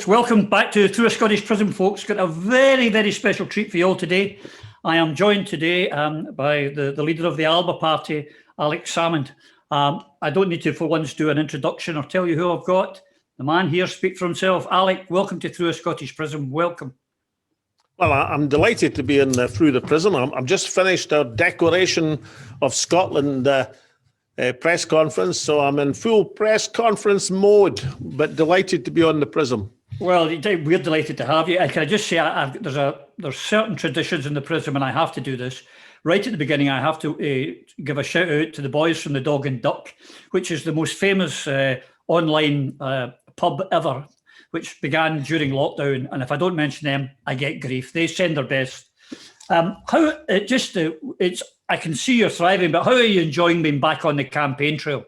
Welcome back to Through a Scottish Prison, folks. Got a very, very special treat for you all today. I am joined today by the leader of the ALBA party, Alex Salmond. I don't need to, for once, do an introduction or tell you who I've got. The man here speaks for himself. Alex, welcome to Through a Scottish Prison. Welcome. Well, I'm delighted to be in Through the Prism. I'm just finished our Declaration of Scotland press conference, so I'm in full press conference mode, but delighted to be on the Prism. Well, we're delighted to have you. And can I just say, there's certain traditions in the Prism, and I have to do this. Right at the beginning, I have to give a shout out to the boys from the Dog and Duck, which is the most famous online pub ever, which began during lockdown. And if I don't mention them, I get grief. They send their best. I can see you're thriving, but how are you enjoying being back on the campaign trail?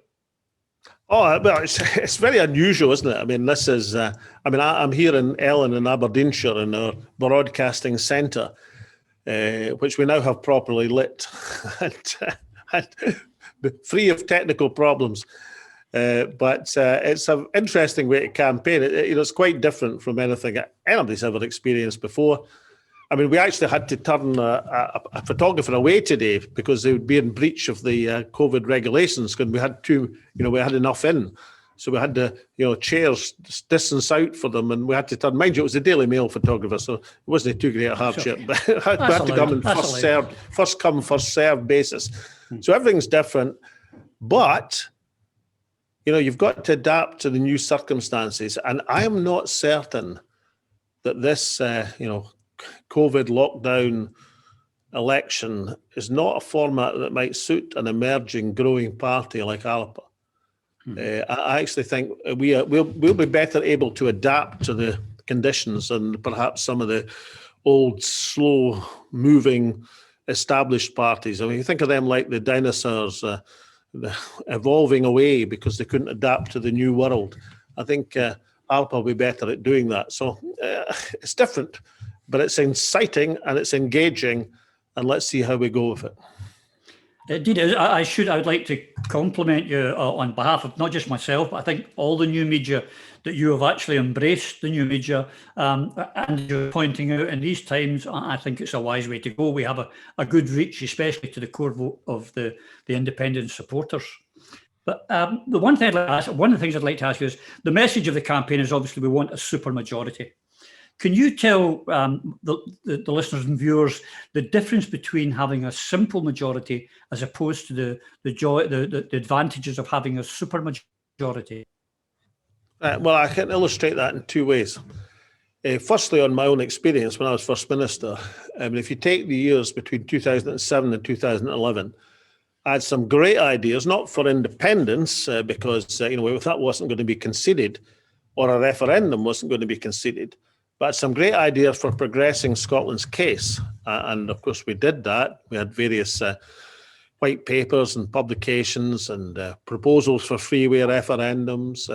Oh, well, it's very unusual, isn't it? I mean, this is, I'm here in Ellen in Aberdeenshire in our broadcasting centre, which we now have properly lit and free of technical problems. But it's an interesting way to campaign. It's quite different from anything anybody's ever experienced before. I mean, we actually had to turn a photographer away today because they would be in breach of the COVID regulations, because we had we had enough in. So we had the, chairs distance out for them, and we had to turn. Mind you, it was a Daily Mail photographer, so it wasn't too great a hardship. But we had to come in first come, first served basis. So everything's different. But, you've got to adapt to the new circumstances. And I am not certain that this, COVID lockdown election is not a format that might suit an emerging, growing party like ALBA. I actually think we'll be better able to adapt to the conditions than perhaps some of the old, slow-moving, established parties. I mean, you think of them like the dinosaurs evolving away because they couldn't adapt to the new world. I think ALBA will be better at doing that. So it's different. But it's inciting and it's engaging, and let's see how we go with it. Indeed, I would like to compliment you on behalf of not just myself, but I think all the new media, that you have actually embraced the new media, and you're pointing out in these times. I think it's a wise way to go. We have a good reach, especially to the core vote of the independent supporters. But one of the things I'd like to ask you is, the message of the campaign is obviously we want a supermajority. Can you tell the listeners and viewers the difference between having a simple majority as opposed to the advantages of having a supermajority? Well, I can illustrate that in two ways. Firstly, on my own experience when I was First Minister, if you take the years between 2007 and 2011, I had some great ideas, not for independence, because if that wasn't going to be conceded, or a referendum wasn't going to be conceded, but some great ideas for progressing Scotland's case. And of course, we did that. We had various white papers and publications and proposals for freeway referendums.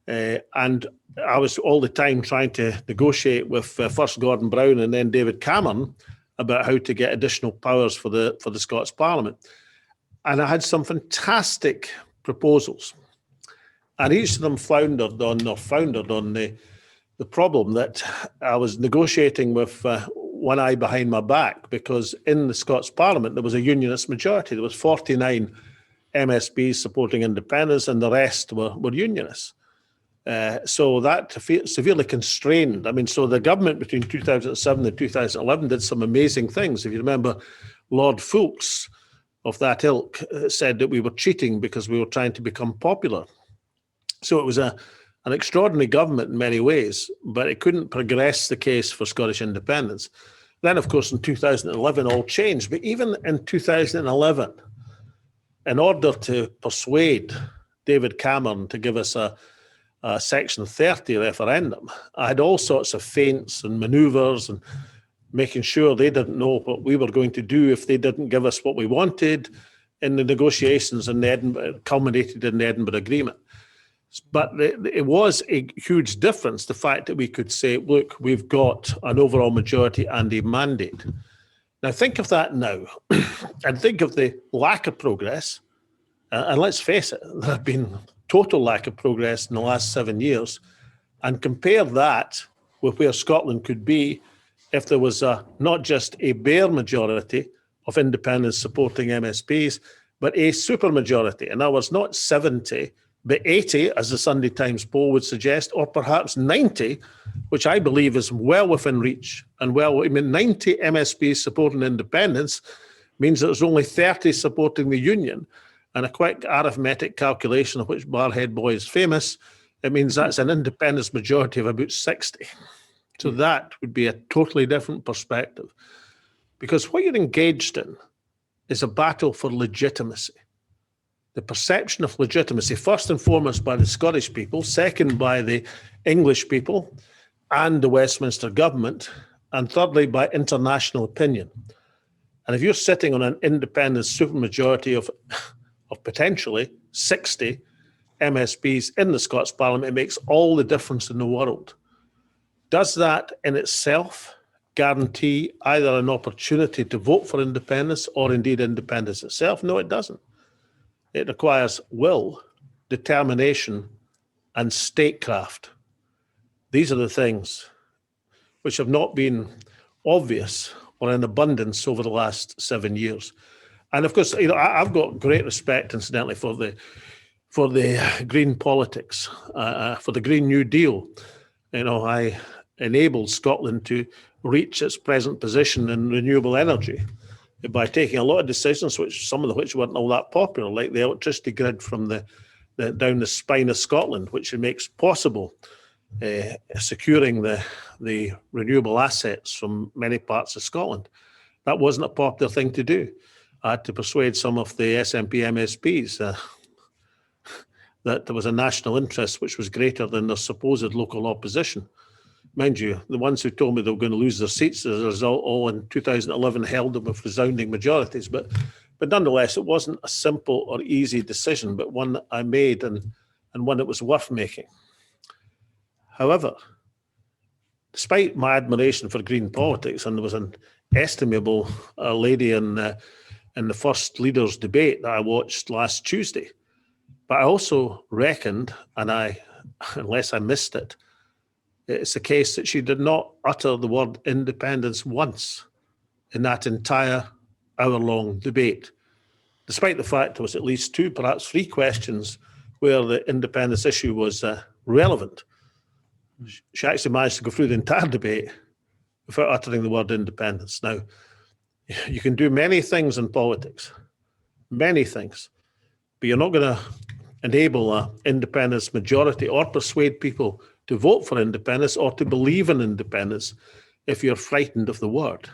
And I was all the time trying to negotiate with first Gordon Brown and then David Cameron about how to get additional powers for the Scots Parliament. And I had some fantastic proposals. And each of them foundered on the problem that I was negotiating with one eye behind my back, because in the Scots Parliament there was a unionist majority. There was 49 MSPs supporting independence, and the rest were unionists. So that severely constrained. So the government between 2007 and 2011 did some amazing things. If you remember, Lord Foulkes of that ilk said that we were cheating because we were trying to become popular. So it was an extraordinary government in many ways, but it couldn't progress the case for Scottish independence. Then, of course, in 2011, all changed. But even in 2011, in order to persuade David Cameron to give us a Section 30 referendum, I had all sorts of feints and manoeuvres and making sure they didn't know what we were going to do if they didn't give us what we wanted in the negotiations, and culminated in the Edinburgh Agreement. But it was a huge difference, the fact that we could say, look, we've got an overall majority and a mandate. Now, think of that now, and think of the lack of progress. And let's face it, there have been total lack of progress in the last 7 years. and compare that with where Scotland could be if there was not just a bare majority of independents supporting MSPs, but a supermajority. In other words, not 70, but 80, as the Sunday Times poll would suggest, or perhaps 90, which I believe is well within reach. And 90 MSPs supporting independence means that there's only 30 supporting the union. And a quick arithmetic calculation of which BarrheadBoy is famous, it means that's an independence majority of about 60. So that would be a totally different perspective. Because what you're engaged in is a battle for legitimacy. The perception of legitimacy, first and foremost by the Scottish people, second by the English people and the Westminster government, and thirdly by international opinion. And if you're sitting on an independent supermajority of potentially 60 MSPs in the Scots Parliament, it makes all the difference in the world. Does that in itself guarantee either an opportunity to vote for independence or indeed independence itself? No, it doesn't. It requires will, determination, and statecraft. These are the things which have not been obvious or in abundance over the last 7 years. And of course, I've got great respect, incidentally, for the green politics, for the Green New Deal. I enabled Scotland to reach its present position in renewable energy by taking a lot of decisions, some of which weren't all that popular, like the electricity grid from down the spine of Scotland, which makes possible securing the renewable assets from many parts of Scotland. That wasn't a popular thing to do. I had to persuade some of the SNP MSPs that there was a national interest which was greater than their supposed local opposition. Mind you, the ones who told me they were going to lose their seats as a result, all in 2011 held them with resounding majorities. But nonetheless, it wasn't a simple or easy decision, but one that I made and one that was worth making. However, despite my admiration for green politics, and there was an estimable lady in the first leaders debate that I watched last Tuesday, but I also reckoned, unless I missed it, it's the case that she did not utter the word independence once in that entire hour-long debate, despite the fact there was at least 2, perhaps 3 questions where the independence issue was relevant. She actually managed to go through the entire debate without uttering the word independence. Now, you can do many things in politics, many things, but you're not going to enable an independence majority or persuade people to vote for independence or to believe in independence if you're frightened of the word.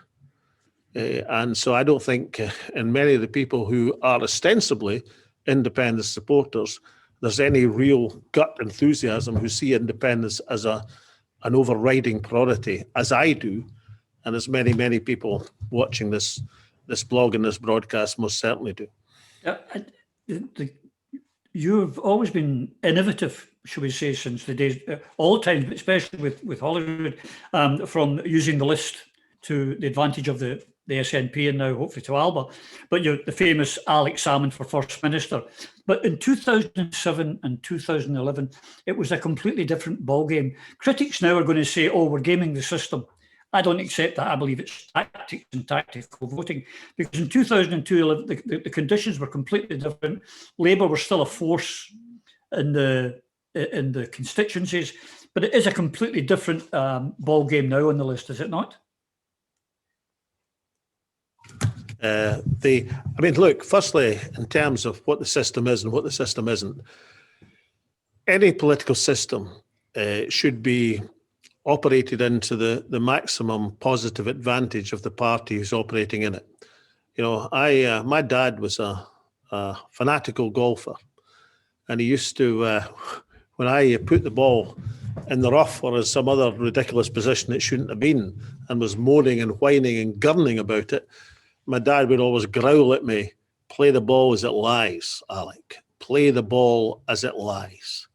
And so I don't think in many of the people who are ostensibly independence supporters, there's any real gut enthusiasm who see independence as an overriding priority, as I do, and as many, many people watching this blog and this broadcast most certainly do. You've always been innovative, shall we say, since the days, all times, but especially with Hollywood, from using the list to the advantage of the SNP and now hopefully to ALBA. But you're the famous Alex Salmond for First Minister. But in 2007 and 2011, it was a completely different ballgame. Critics now are going to say, oh, we're gaming the system. I don't accept that. I believe it's tactics and tactical voting, because in 2002, the conditions were completely different. Labour was still a force in the constituencies, but it is a completely different ball game now on the list, is it not? Look, firstly, in terms of what the system is and what the system isn't, any political system should be operated into the maximum positive advantage of the party who's operating in it. My dad was a fanatical golfer, and he used to, when I put the ball in the rough or in some other ridiculous position it shouldn't have been, and was moaning and whining and gurning about it, my dad would always growl at me, "Play the ball as it lies, Alec. Play the ball as it lies."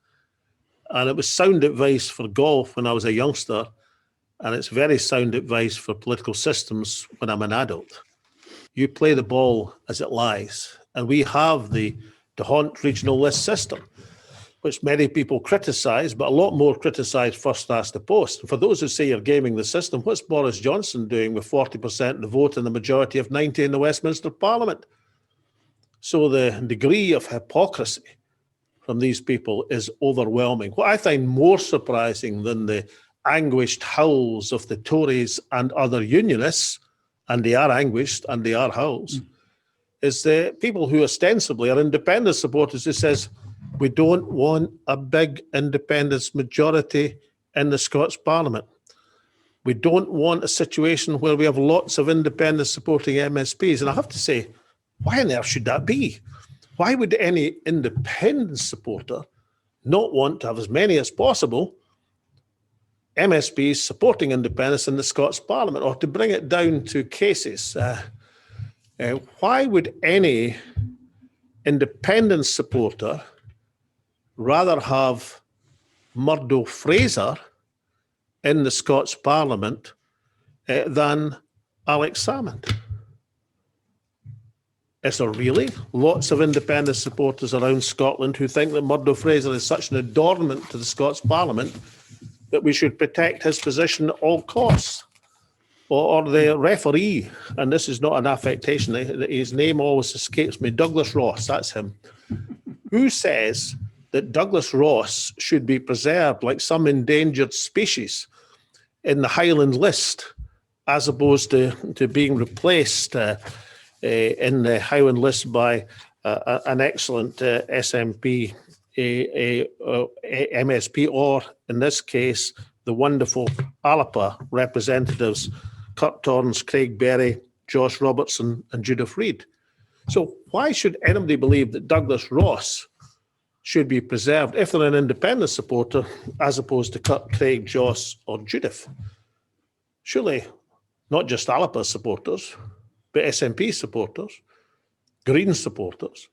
And it was sound advice for golf when I was a youngster, and it's very sound advice for political systems when I'm an adult. You play the ball as it lies. And we have the DeHont regional list system. which many people criticise, but a lot more criticise first past the post. For those who say you're gaming the system, what's Boris Johnson doing with 40% of the vote and the majority of 90 in the Westminster Parliament? So the degree of hypocrisy from these people is overwhelming. What I find more surprising than the anguished howls of the Tories and other unionists, and they are anguished and they are howls, is the people who ostensibly are independent supporters who says, we don't want a big independence majority in the Scots Parliament. We don't want a situation where we have lots of independents supporting MSPs. And I have to say, why on earth should that be? Why would any independent supporter not want to have as many as possible MSPs supporting independence in the Scots Parliament? Or to bring it down to cases, why would any independent supporter rather have Murdo Fraser in the Scots Parliament than Alex Salmond? Is there really lots of independent supporters around Scotland who think that Murdo Fraser is such an adornment to the Scots Parliament that we should protect his position at all costs? Or the referee, and this is not an affectation, his name always escapes me, Douglas Ross, that's him, who says that Douglas Ross should be preserved like some endangered species in the Highland list, as opposed to being replaced in the Highland list by an excellent SNP, MSP, or in this case, the wonderful ALBA representatives, Kirk Torrance, Craig Berry, Josh Robertson, and Judith Reid. So why should anybody believe that Douglas Ross should be preserved if they're an independent supporter, as opposed to Kirk, Craig, Josh, or Judith? Surely not just ALBA supporters, but SNP supporters, Green supporters,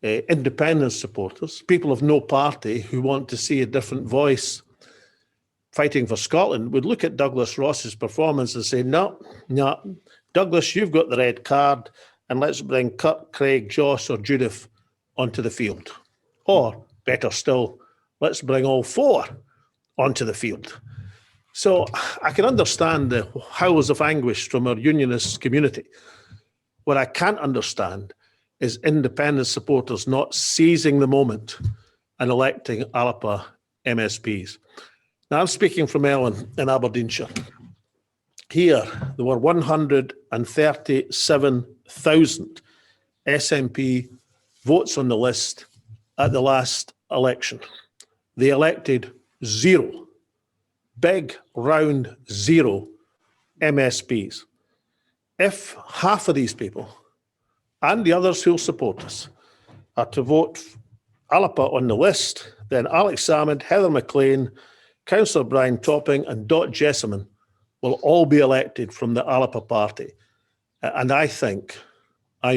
independent supporters, people of no party who want to see a different voice fighting for Scotland would look at Douglas Ross's performance and say, no, Douglas, you've got the red card, and let's bring Kirk, Craig, Josh, or Judith onto the field. Or, better still, let's bring all four onto the field. So I can understand the howls of anguish from our unionist community. What I can't understand is independent supporters not seizing the moment and electing ALBA MSPs. Now, I'm speaking from Ellen in Aberdeenshire. Here, there were 137,000 SNP votes on the list at the last election. They elected 0, big round 0 MSPs. If half of these people and the others who'll support us are to vote ALBA on the list, then Alex Salmond, Heather McLean, Councillor Brian Topping and Dot Jessamine will all be elected from the ALBA party. And I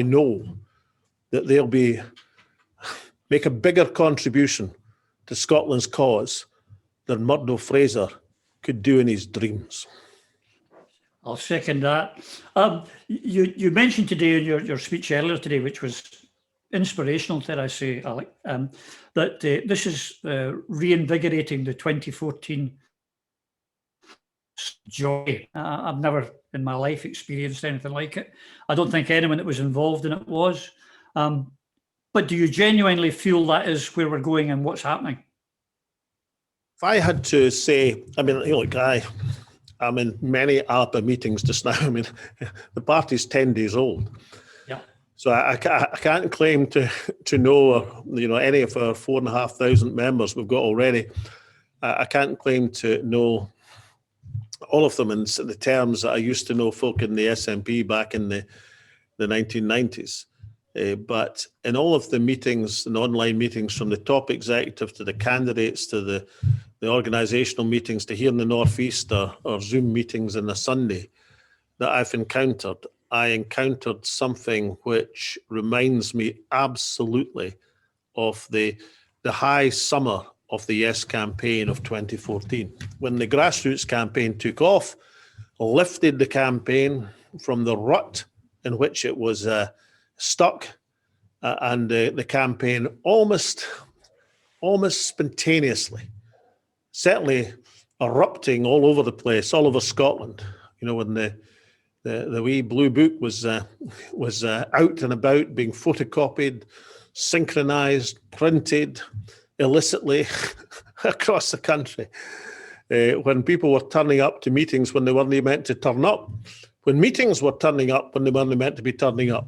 know that they'll make a bigger contribution to Scotland's cause than Murdo Fraser could do in his dreams. I'll second that. You mentioned today in your speech earlier today, which was inspirational, dare I say, Alec, that this is reinvigorating the 2014 joy. I've never in my life experienced anything like it. I don't think anyone that was involved in it was. But do you genuinely feel that is where we're going and what's happening? If I had to say, I mean, look, I'm in many ALBA meetings just now. I mean, the party's 10 days old. Yeah. So I can't claim to know, any of our 4,500 members we've got already. I can't claim to know all of them in the terms that I used to know folk in the SNP back in the 1990s. But in all of the meetings and online meetings, from the top executive to the candidates to the organisational meetings to here in the Northeast or Zoom meetings on a Sunday that I've encountered, I encountered something which reminds me absolutely of the high summer of the Yes campaign of 2014, when the grassroots campaign took off, lifted the campaign from the rut in which it was stuck, and the campaign almost almost spontaneously, certainly erupting all over the place, all over Scotland. You know, when the wee blue book was out and about, being photocopied, synchronized, printed illicitly across the country. When people were turning up to meetings when they weren't meant to turn up, when meetings were turning up when they weren't meant to be turning up,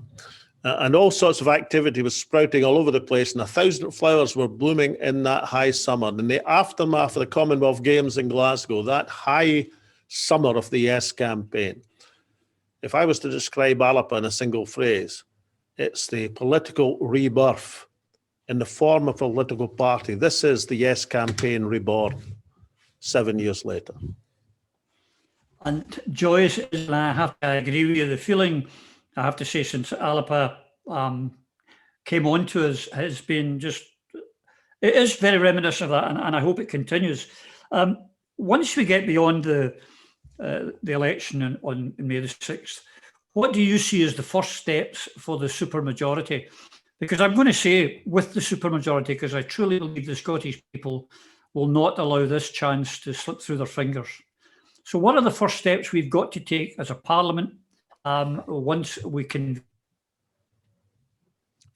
and all sorts of activity was sprouting all over the place, and 1,000 flowers were blooming in that high summer. In the aftermath of the Commonwealth Games in Glasgow, that high summer of the Yes campaign, if I was to describe ALBA in a single phrase, it's the political rebirth in the form of a political party. This is the Yes campaign reborn 7 years later. And Joyce, and I have to agree with you, the feeling, I have to say, since ALBA came on to us has been just, it is very reminiscent of that, and I hope it continues. Once we get beyond the election on May the 6th, what do you see as the first steps for the supermajority? Because I'm going to say with the supermajority, because I truly believe the Scottish people will not allow this chance to slip through their fingers. So what are the first steps we've got to take as a parliament once we can?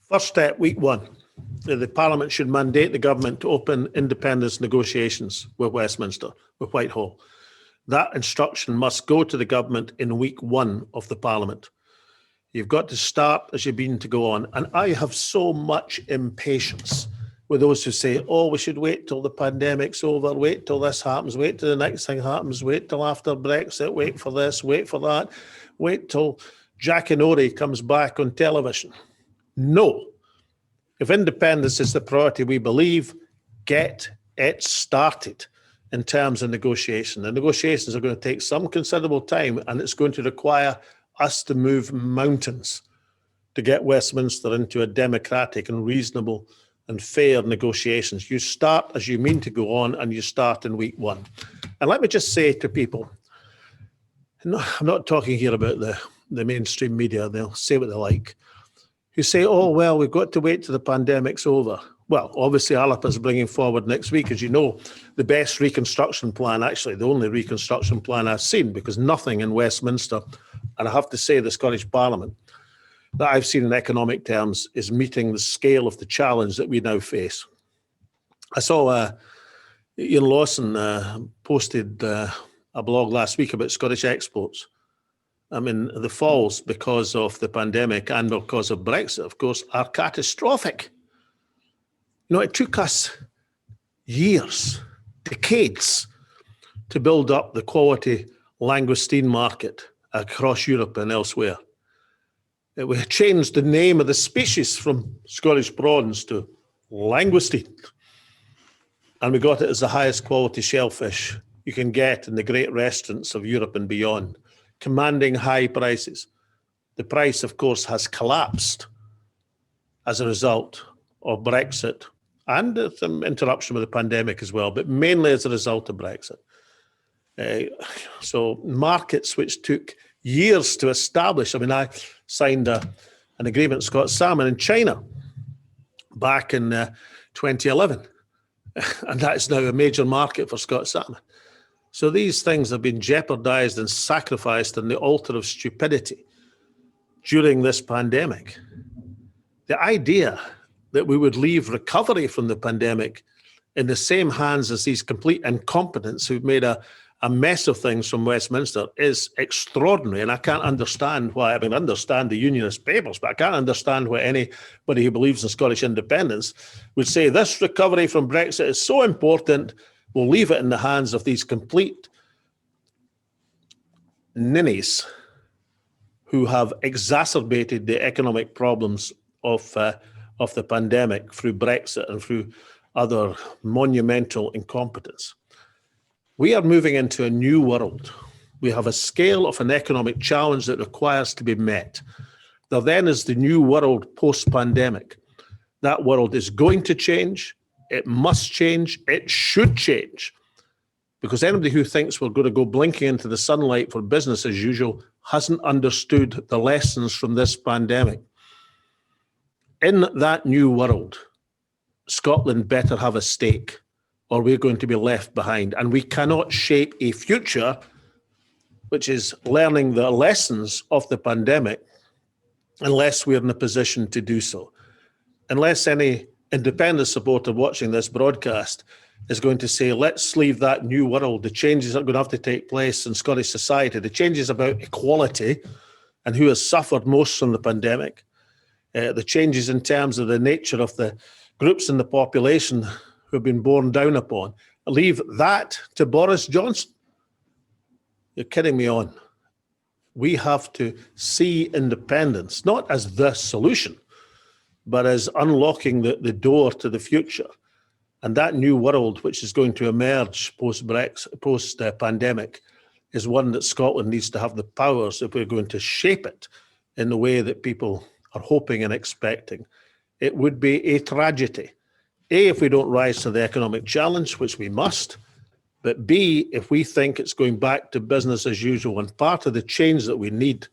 First step, week one, the parliament should mandate the government to open independence negotiations with Westminster, with Whitehall. That instruction must go to the government in week one of the parliament. You've got to start as you've been to go on. And I have so much impatience with those who say, oh, we should wait till the pandemic's over, wait till this happens, wait till the next thing happens, wait till after Brexit, wait for this, wait for that, wait till Jack and Ori comes back on television. No. If independence is the priority we believe, get it started in terms of negotiation. The negotiations are going to take some considerable time, and it's going to require us to move mountains to get Westminster into a democratic and reasonable and fair negotiations. You start as you mean to go on, and you start in week one. And let me just say to people, no, I'm not talking here about the mainstream media, they'll say what they like, who say, oh, well, we've got to wait till the pandemic's over. Well, obviously, ALBA is bringing forward next week, as you know, the best reconstruction plan, actually the only reconstruction plan I've seen, because nothing in Westminster, and I have to say the Scottish Parliament, that I've seen in economic terms is meeting the scale of the challenge that we now face. I saw Ian Lawson posted a blog last week about Scottish exports. I mean, the falls because of the pandemic and because of Brexit, of course, are catastrophic. You know, it took us years, decades, to build up the quality langoustine market across Europe and elsewhere. We changed the name of the species from Scottish prawns to langoustine. And we got it as the highest quality shellfish you can get in the great restaurants of Europe and beyond, commanding high prices. The price, of course, has collapsed as a result of Brexit and some interruption with the pandemic as well, but mainly as a result of Brexit. So markets which took years to establish. I mean, I signed an agreement with Scott Salmond in China back in 2011, and that is now a major market for Scott Salmond. So these things have been jeopardized and sacrificed on the altar of stupidity during this pandemic. The idea that we would leave recovery from the pandemic in the same hands as these complete incompetents who've made a mess of things from Westminster is extraordinary. And I can't understand why, I mean, I understand the Unionist papers, but I can't understand why anybody who believes in Scottish independence would say this recovery from Brexit is so important, we'll leave it in the hands of these complete ninnies who have exacerbated the economic problems of the pandemic through Brexit and through other monumental incompetence. We are moving into a new world. We have a scale of an economic challenge that requires to be met. There then is the new world post-pandemic. That world is going to change. It must change. It should change. Because anybody who thinks we're going to go blinking into the sunlight for business as usual hasn't understood the lessons from this pandemic. In that new world, Scotland better have a stake, or we're going to be left behind. And we cannot shape a future which is learning the lessons of the pandemic unless we're in a position to do so. Unless any independent supporter watching this broadcast is going to say, let's leave that new world, the changes that are going to have to take place in Scottish society, the changes about equality and who has suffered most from the pandemic, the changes in terms of the nature of the groups in the population who have been borne down upon, leave that to Boris Johnson. You're kidding me on. We have to see independence, not as the solution, but as unlocking the door to the future. And that new world, which is going to emerge post-Brexit, post-pandemic, is one that Scotland needs to have the powers if we're going to shape it in the way that people are hoping and expecting. It would be a tragedy. A, if we don't rise to the economic challenge, which we must, but B, if we think it's going back to business as usual. And part of the change that we need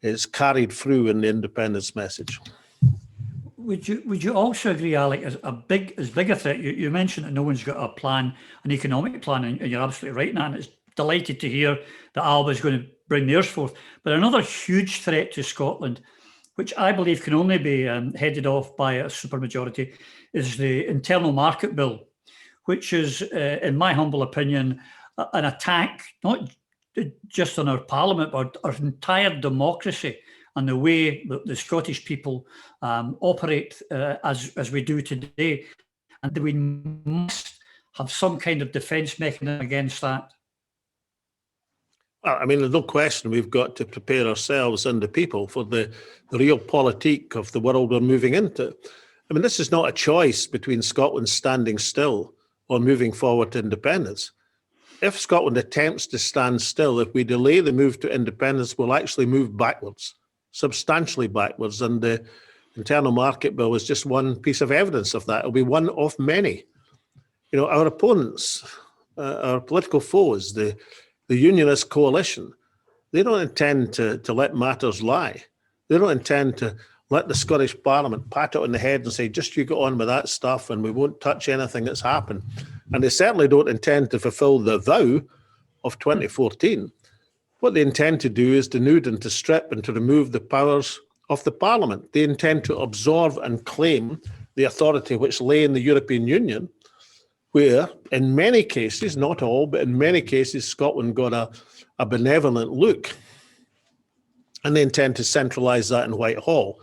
is carried through in the independence message. Would you also agree, Alex, as big a threat? You mentioned that no one's got a plan, an economic plan, and you're absolutely right, Nan. It's delighted to hear that ALBA is going to bring theirs forth. But another huge threat to Scotland, which I believe can only be headed off by a supermajority, is the Internal Market Bill, which is, in my humble opinion, an attack not just on our Parliament, but our entire democracy and the way that the Scottish people operate as we do today. And we must have some kind of defence mechanism against that. I mean, there's no question we've got to prepare ourselves and the people for the real politique of the world we're moving into. I mean, this is not a choice between Scotland standing still or moving forward to independence. If Scotland attempts to stand still, if we delay the move to independence, we'll actually move backwards, substantially backwards. And the Internal Market Bill is just one piece of evidence of that. It'll be one of many. You know, our opponents, our political foes, the Unionist coalition, they don't intend to let matters lie. They don't intend to let the Scottish Parliament pat it on the head and say, just you go on with that stuff and we won't touch anything that's happened. And they certainly don't intend to fulfill the vow of 2014. What they intend to do is to nude and to strip and to remove the powers of the Parliament. They intend to absorb and claim the authority which lay in the European Union, where in many cases, not all, but in many cases, Scotland got a benevolent look. And they intend to centralise that in Whitehall.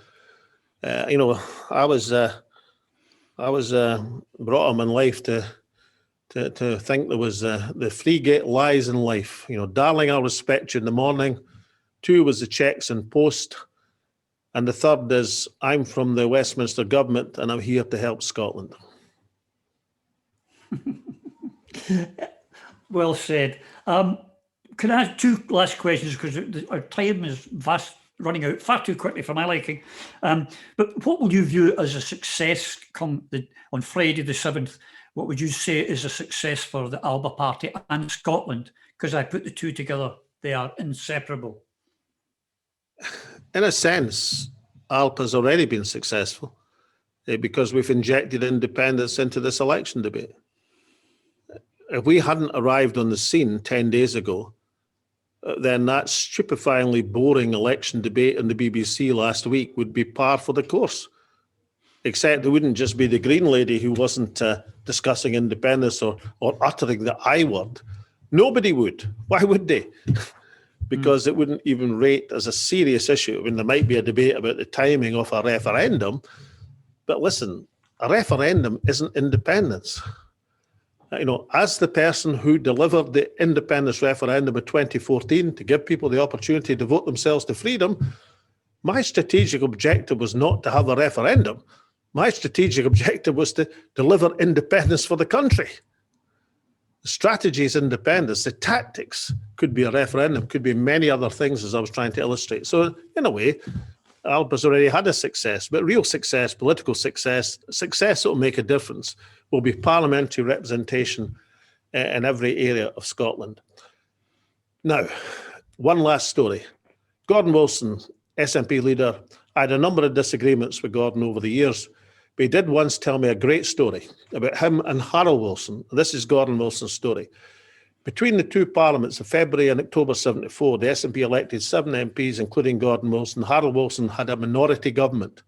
You know, I was brought up in life to think there was the three great lies in life. You know, darling, I'll respect you in the morning. 2 was the checks and post. And the 3rd is, I'm from the Westminster government and I'm here to help Scotland. Well said. Can I ask 2 last questions, because our time is running out far too quickly for my liking. But what will you view as a success on Friday the 7th? What would you say is a success for the ALBA party and Scotland? Because I put the 2 together, they are inseparable. In a sense, ALBA's already been successful because we've injected independence into this election debate. If we hadn't arrived on the scene 10 days ago, then that stupefyingly boring election debate on the BBC last week would be par for the course. Except it wouldn't just be the Green lady who wasn't discussing independence or uttering the I word. Nobody would. Why would they? Because it wouldn't even rate as a serious issue. I mean, there might be a debate about the timing of a referendum, but listen, a referendum isn't independence. You know, as the person who delivered the independence referendum in 2014 to give people the opportunity to vote themselves to freedom, my strategic objective was not to have a referendum. My strategic objective was to deliver independence for the country. The strategy is independence. The tactics could be a referendum, could be many other things, as I was trying to illustrate. So in a way, ALBA's already had a success, but real success, political success that will make a difference, will be parliamentary representation in every area of Scotland. Now, one last story. Gordon Wilson, SNP leader, I had a number of disagreements with Gordon over the years, But he did once tell me a great story about him and Harold Wilson. This is Gordon Wilson's story. Between the two parliaments of February and October 74, the SNP elected 7 MPs, including Gordon Wilson. Harold Wilson had a minority government.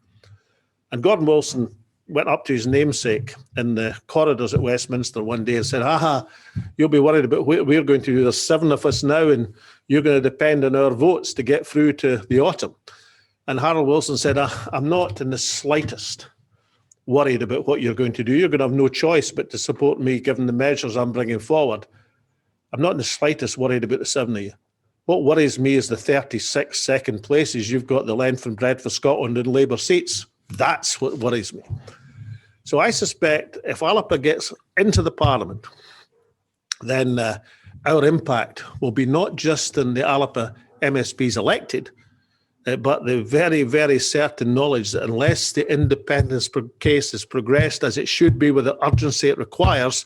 And Gordon Wilson went up to his namesake in the corridors at Westminster one day and said, you'll be worried about what we're going to do. There's 7 of us now, and you're going to depend on our votes to get through to the autumn. And Harold Wilson said, I'm not in the slightest worried about what you're going to do. You're going to have no choice but to support me, given the measures I'm bringing forward. I'm not in the slightest worried about the 7 of you. What worries me is the 36 second places you've got the length and breadth for Scotland in Labour seats. That's what worries me. So I suspect if ALBA gets into the Parliament, then our impact will be not just in the ALBA MSPs elected, but the very, very certain knowledge that unless the independence case is progressed as it should be with the urgency it requires,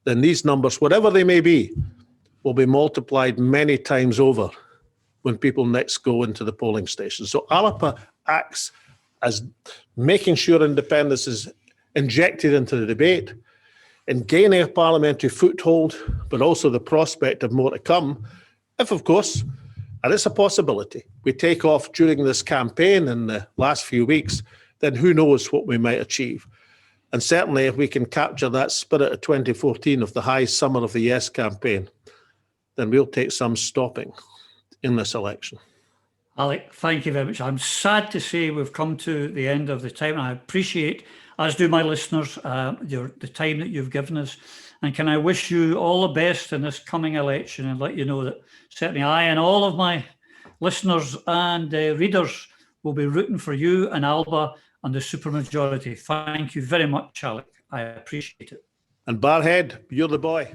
then these numbers, whatever they may be, will be multiplied many times over when people next go into the polling station. So ALBA acts as making sure independence is injected into the debate, in gaining a parliamentary foothold, but also the prospect of more to come, if, of course, and it's a possibility, we take off during this campaign in the last few weeks, then who knows what we might achieve. And certainly if we can capture that spirit of 2014 of the high summer of the Yes campaign, then we'll take some stopping in this election. Alex, thank you very much. I'm sad to say we've come to the end of the time. I appreciate, as do my listeners, the time that you've given us. And can I wish you all the best in this coming election and let you know that certainly I and all of my listeners and readers will be rooting for you and ALBA and the supermajority. Thank you very much, Alex. I appreciate it. And Barrhead, you're the boy.